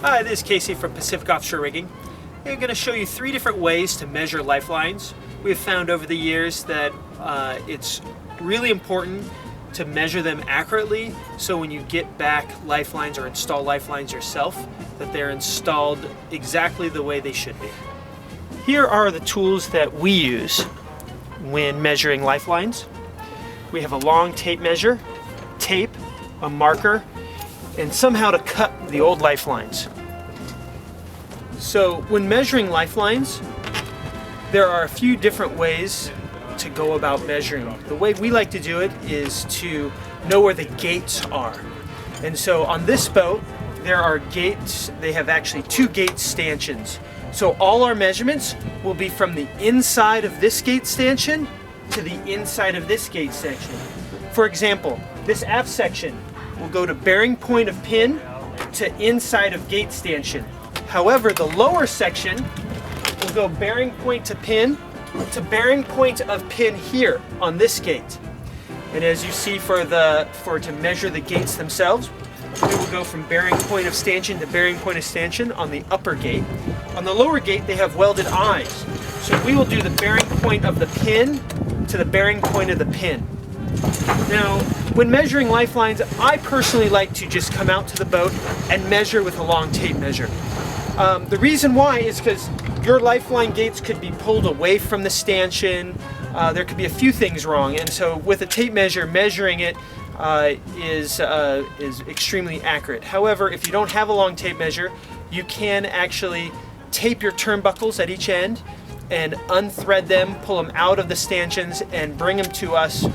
Hi, this is Casey from Pacific Offshore Rigging. I'm going to show you 3 different ways to measure lifelines. We've found over the years that it's really important to measure them accurately, so when you get back lifelines or install lifelines yourself, that they're installed exactly the way they should be. Here are the tools that we use when measuring lifelines. We have a long tape measure, tape, a marker, and somehow to cut the old lifelines. So when measuring lifelines, there are a few different ways to go about measuring. The way we like to do it is to know where the gates are. And so on this boat, there are gates. They have actually 2 gate stanchions. So all our measurements will be from the inside of this gate stanchion to the inside of this gate section. For example, this aft section will go to bearing point of pin to inside of gate stanchion. However, the lower section will go bearing point to pin to bearing point of pin here on this gate. And as you see, to measure the gates themselves, we will go from bearing point of stanchion to bearing point of stanchion on the upper gate. On the lower gate, they have welded eyes. So we will do the bearing point of the pin to the bearing point of the pin. Now, when measuring lifelines, I personally like to just come out to the boat and measure with a long tape measure. The reason why is because your lifeline gates could be pulled away from the stanchion. There could be a few things wrong, and so with a tape measure, measuring it is extremely accurate. However, if you don't have a long tape measure, you can actually tape your turnbuckles at each end and unthread them, pull them out of the stanchions, and bring them to us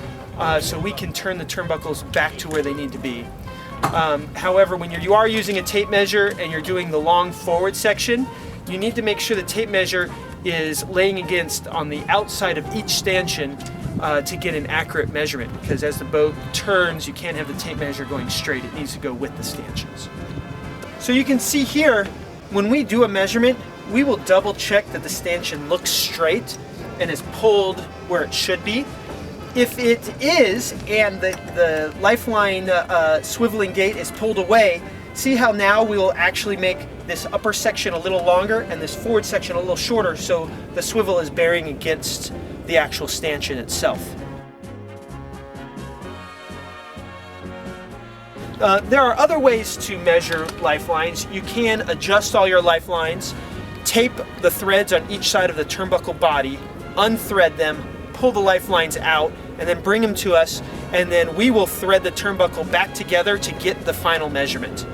so we can turn the turnbuckles back to where they need to be. However, when you are using a tape measure and you're doing the long forward section, you need to make sure the tape measure is laying against on the outside of each stanchion to get an accurate measurement, because as the boat turns, you can't have the tape measure going straight. It needs to go with the stanchions. So you can see here, when we do a measurement, we will double check that the stanchion looks straight and is pulled where it should be. If it is, and the lifeline swiveling gate is pulled away, see how now we will actually make this upper section a little longer and this forward section a little shorter, so the swivel is bearing against the actual stanchion itself. There are other ways to measure lifelines. You can adjust all your lifelines, tape the threads on each side of the turnbuckle body, unthread them, pull the lifelines out, and then bring them to us, and then we will thread the turnbuckle back together to get the final measurement.